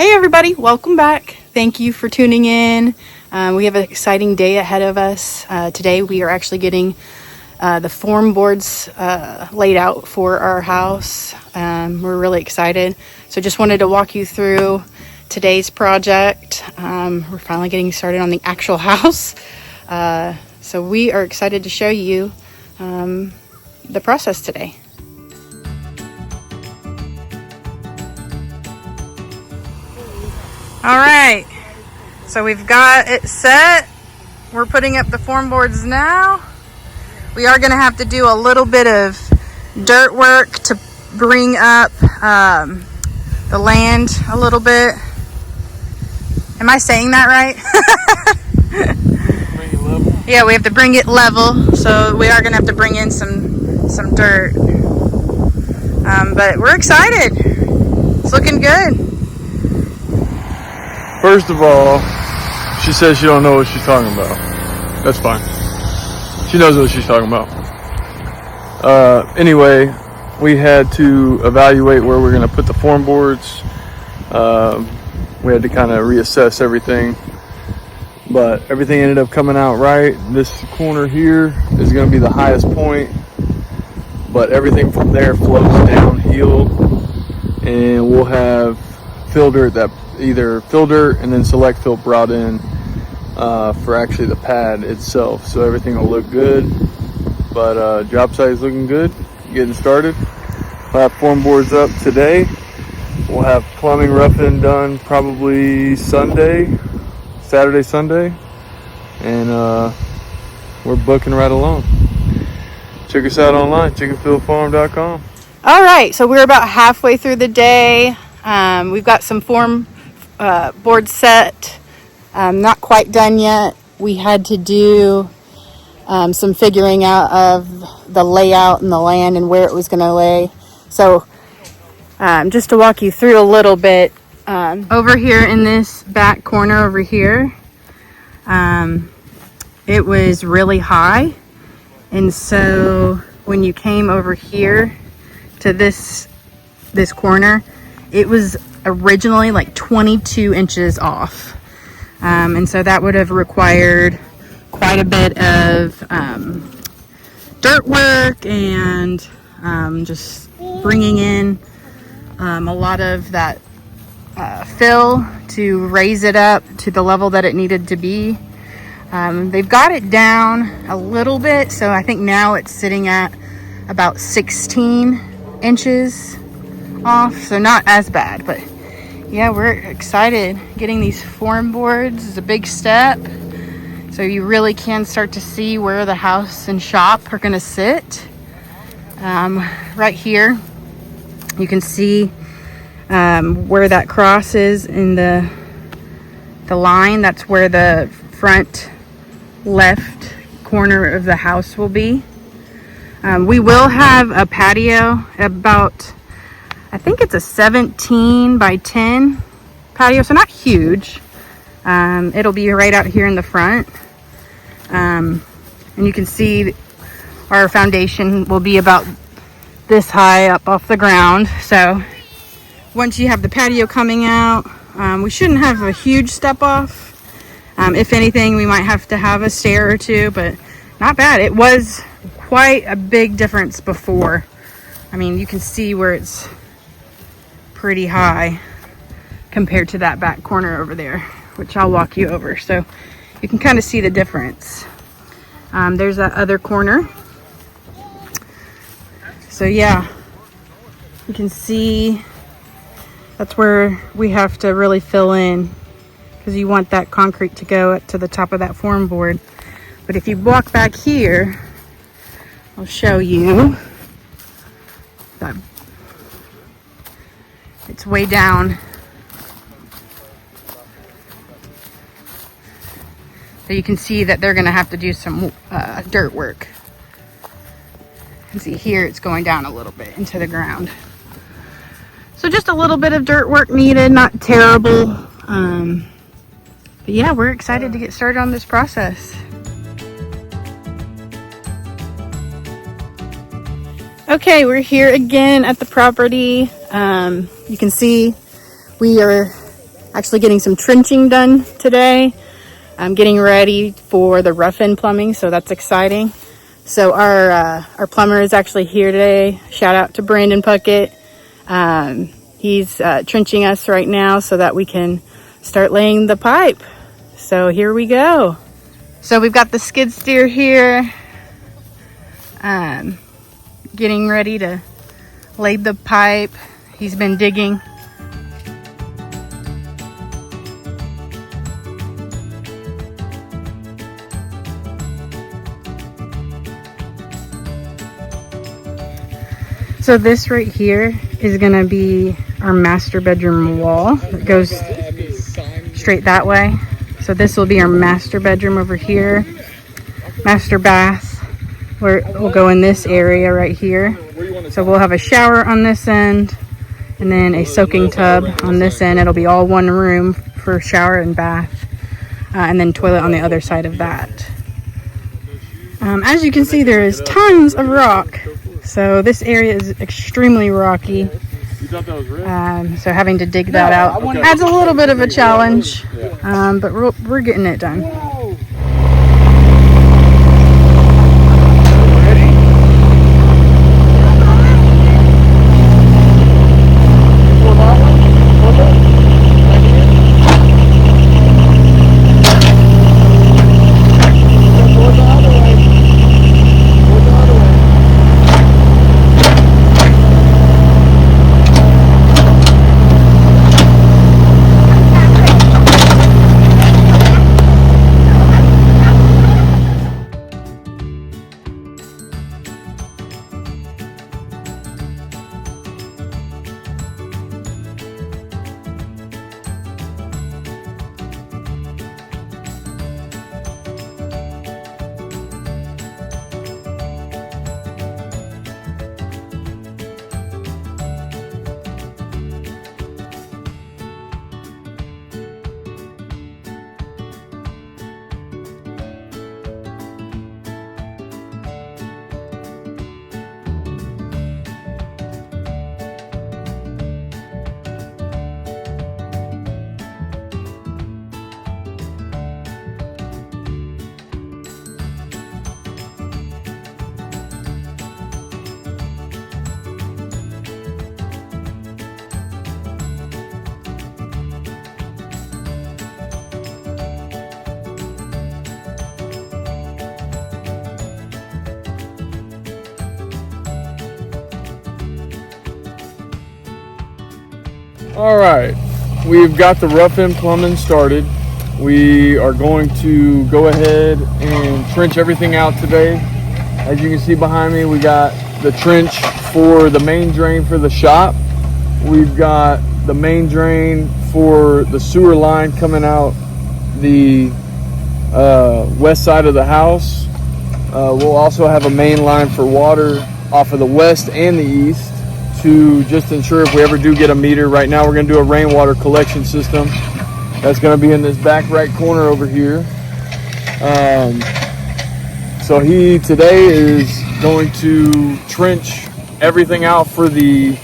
Hey everybody, welcome back. Thank you for tuning in. We have an exciting day ahead of us. Today we are actually getting the form boards laid out for our house. We're really excited. So just wanted to walk you through today's project. We're finally getting started on the actual house. So we are excited to show you the process today. All right, so we've got it set. We're putting up the form boards now. We are gonna have to do a little bit of dirt work to bring up the land a little bit. Am I saying that right? Bring it level. Yeah, we have to bring it level. So we are gonna have to bring in some dirt. But we're excited. It's looking good. First of all, she says she don't know what she's talking about. That's fine. She knows what she's talking about. Anyway, we had to evaluate where we're going to put the form boards. We had to kind of reassess everything. But everything ended up coming out right. This corner here is going to be the highest point. But everything from there flows downhill. And we'll have fill dirt that either fill dirt and then select fill brought in for actually the pad itself, so everything will look good. But job site is looking good, getting started. We'll have form boards up today. We'll have plumbing roughing done probably Saturday, Sunday, and we're booking right along. Check us out online, chickenfieldfarm.com. All right, so we're about halfway through the day. We've got some form board set, not quite done yet. We had to do some figuring out of the layout and the land and where it was going to lay. So just to walk you through a little bit, over here in this back corner over here, it was really high. And so when you came over here to this corner, it was originally like 22 inches off. And so that would have required quite a bit of dirt work and just bringing in a lot of that fill to raise it up to the level that it needed to be. They've got it down a little bit, so I think now it's sitting at about 16 inches off, so not as bad. But yeah, we're excited. Getting these form boards is a big step, so you really can start to see where the house and shop are going to sit. Right here you can see where that cross is in the line. That's where the front left corner of the house will be. We will have a patio, about, I think it's a 17 by 10 patio, so not huge. It'll be right out here in the front. And you can see our foundation will be about this high up off the ground. So once you have the patio coming out, we shouldn't have a huge step off. If anything, we might have to have a stair or two, but not bad. It was quite a big difference before. I mean, you can see where it's pretty high compared to that back corner over there, which I'll walk you over so you can kind of see the difference. There's that other corner. So yeah, you can see that's where we have to really fill in, because you want that concrete to go up to the top of that form board. But if you walk back here, I'll show you that it's way down. So you can see that they're going to have to do some dirt work. And see here, it's going down a little bit into the ground. So just a little bit of dirt work needed, not terrible. But yeah, we're excited to get started on this process. Okay, we're here again at the property. You can see we are actually getting some trenching done today. I'm getting ready for the rough-in plumbing, so that's exciting. So our plumber is actually here today. Shout out to Brandon Puckett. He's trenching us right now so that we can start laying the pipe. So here we go. So we've got the skid steer here, getting ready to lay the pipe. He's been digging. So this right here is gonna be our master bedroom wall. It goes straight that way. So this will be our master bedroom over here. Master bath, where we'll go in this area right here. So we'll have a shower on this end and then a soaking tub on this end. It'll be all one room for shower and bath, and then toilet on the other side of that. As you can see, there is tons of rock. So this area is extremely rocky. So having to dig that out adds a little bit of a challenge, but we're getting it done. All right, we've got the rough-in plumbing started. We are going to go ahead and trench everything out today. As you can see behind me, we got the trench for the main drain for the shop. We've got the main drain for the sewer line coming out the west side of the house. We'll also have a main line for water off of the west and the east to just ensure if we ever do get a meter. Right now we're going to do a rainwater collection system that's going to be in this back right corner over here. So he today is going to trench everything out for the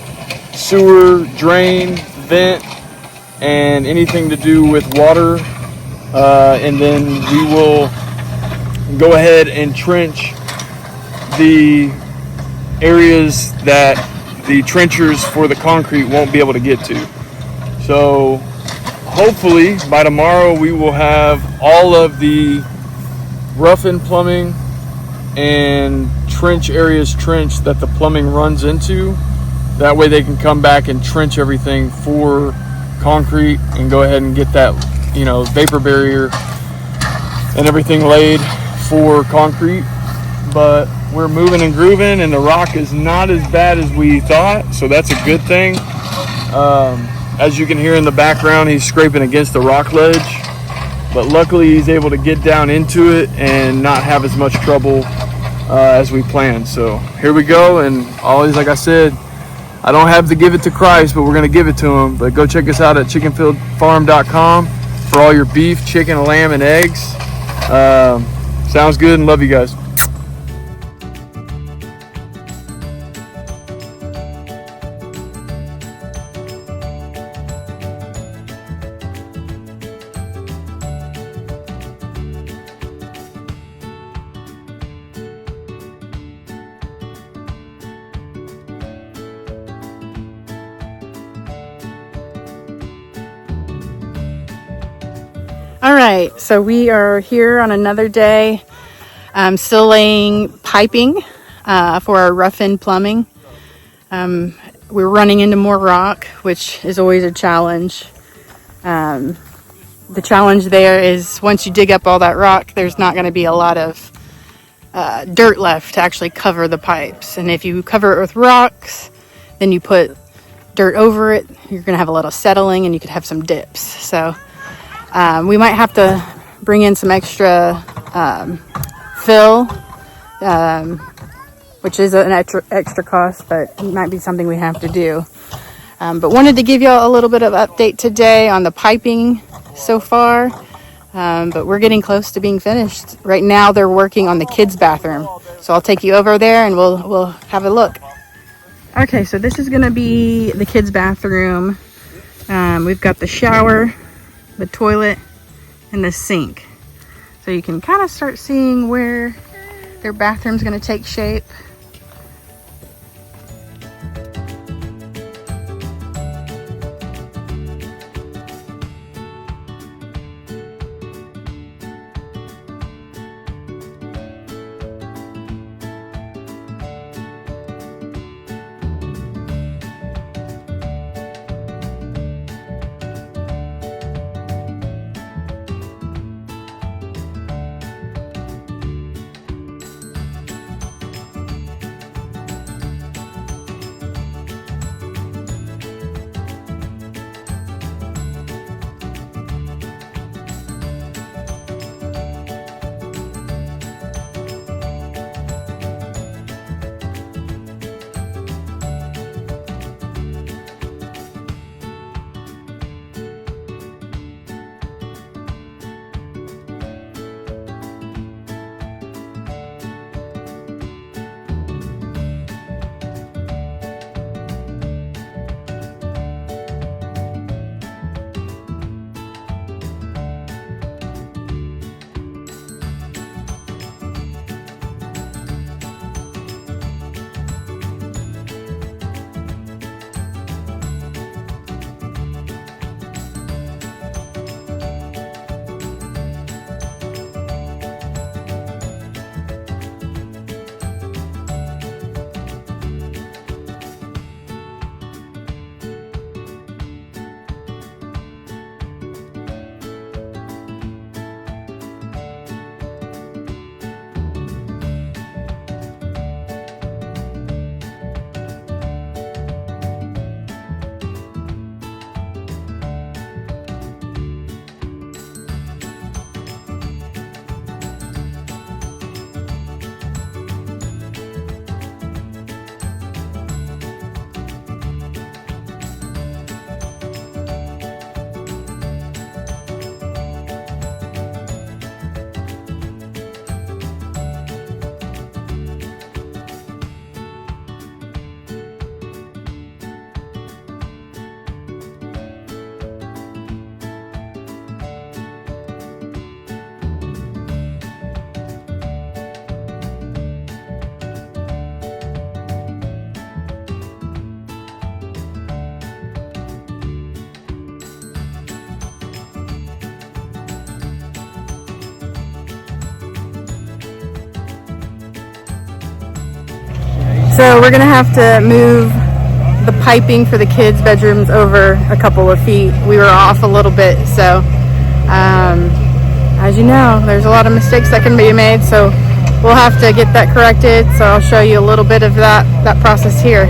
sewer, drain, vent, and anything to do with water, and then we will go ahead and trench the areas that the trenchers for the concrete won't be able to get to. So hopefully by tomorrow we will have all of the rough-in plumbing and trench areas trenched that the plumbing runs into. That way they can come back and trench everything for concrete and go ahead and get that, vapor barrier and everything laid for concrete. But we're moving and grooving, and the rock is not as bad as we thought, so that's a good thing. As you can hear in the background, he's scraping against the rock ledge, but luckily he's able to get down into it and not have as much trouble as we planned. So here we go, and always, like I said, I don't have to give it to Christ, but we're going to give it to him. But go check us out at chickenfieldfarm.com for all your beef, chicken, lamb, and eggs. Sounds good, and love you guys. All right, so we are here on another day. I'm still laying piping for our rough-in plumbing. We're running into more rock, which is always a challenge. The challenge there is once you dig up all that rock, there's not going to be a lot of dirt left to actually cover the pipes. And if you cover it with rocks, then you put dirt over it, you're going to have a little settling and you could have some dips. So we might have to bring in some extra fill, which is an extra cost, but it might be something we have to do. But wanted to give y'all a little bit of update today on the piping so far. But we're getting close to being finished. Right now they're working on the kids' bathroom. So I'll take you over there and we'll have a look. Okay, so this is gonna be the kids' bathroom. We've got the shower, the toilet, and the sink. So you can kind of start seeing where their bathroom's gonna take shape. So we're gonna have to move the piping for the kids' bedrooms over a couple of feet. We were off a little bit, so as you know, there's a lot of mistakes that can be made, so we'll have to get that corrected. So I'll show you a little bit of that process here.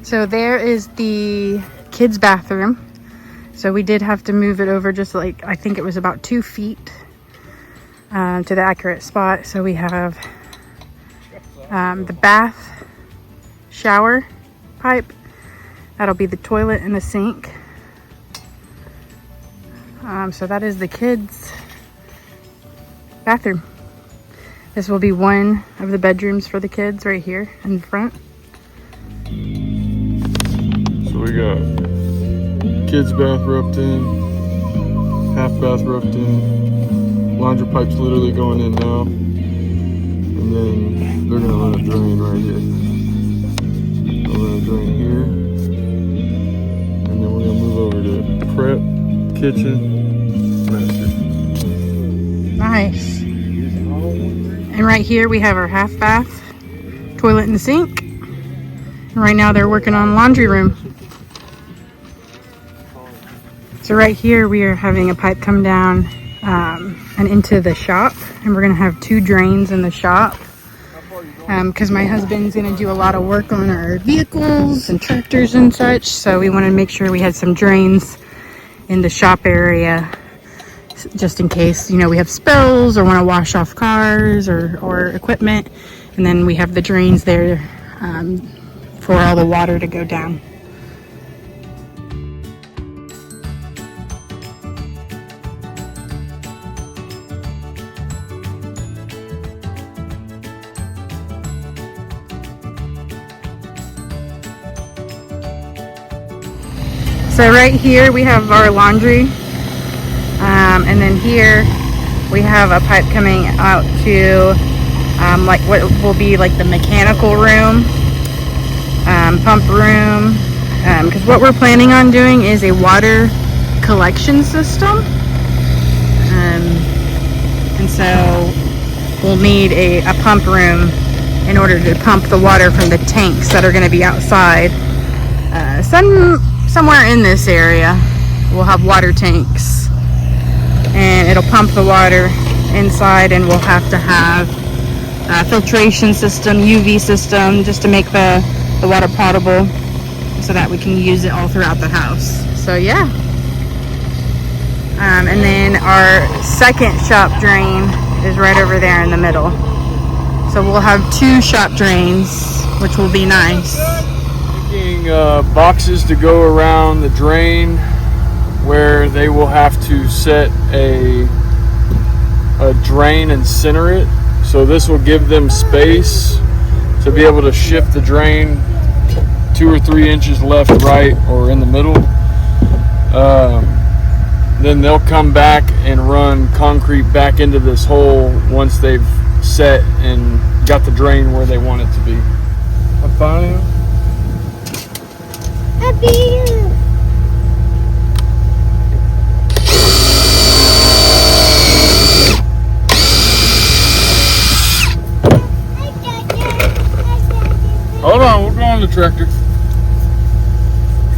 So there is the kids' bathroom. So we did have to move it over just like, I think it was about 2 feet to the accurate spot. So we have the bath shower pipe. That'll be the toilet and the sink. So that is the kids' bathroom. This will be one of the bedrooms for the kids right here in the front. So we got kids' bath roped in, half bath roped in, laundry pipe's literally going in now, and then they're gonna run a drain right here. They'll run a drain here, and then we're gonna move over to prep, kitchen, master. Nice. And right here we have our half bath, toilet and sink. And right now they're working on laundry room. So right here we are having a pipe come down and into the shop, and we're gonna have 2 drains in the shop because my husband's gonna do a lot of work on our vehicles and tractors and such. So we wanted to make sure we had some drains in the shop area, just in case, you know, we have spills or want to wash off cars or equipment. And then we have the drains there for all the water to go down. So right here we have our laundry, and then here we have a pipe coming out to like what will be like the mechanical room, pump room, because what we're planning on doing is a water collection system, and so we'll need a pump room in order to pump the water from the tanks that are going to be outside. Somewhere in this area we'll have water tanks, and it'll pump the water inside, and we'll have to have a filtration system, UV system, just to make the water potable so that we can use it all throughout the house. So yeah. And then our second shop drain is right over there in the middle. So we'll have 2 shop drains, which will be nice. Boxes to go around the drain where they will have to set a drain and center it. So this will give them space to be able to shift the drain 2 or 3 inches left, right, or in the middle. Then they'll come back and run concrete back into this hole once they've set and got the drain where they want it to be. Hold on, we're going to the tractor.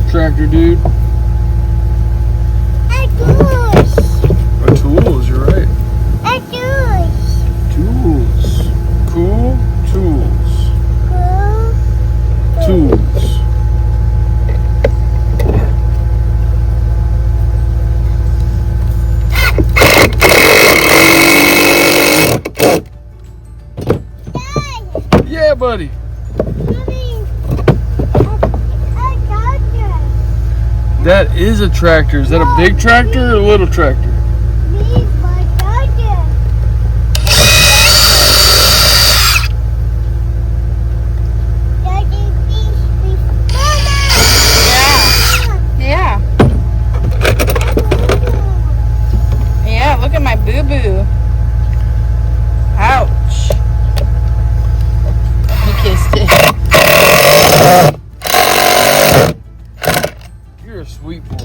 Tractor dude. Tools, you're right. Tools. Cool tools. Tools. Yeah, buddy. That is a tractor. Is that a big tractor or a little tractor? Yeah, look at my boo-boo. Ouch. He kissed it. You're a sweet boy.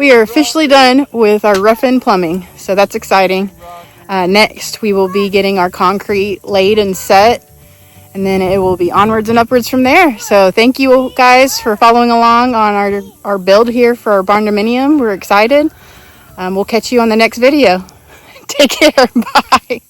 we are officially done with our rough-in plumbing, so that's exciting. Next, we will be getting our concrete laid and set, and then it will be onwards and upwards from there. So thank you guys for following along on our build here for our Barndominium. We're excited. We'll catch you on the next video. Take care. Bye.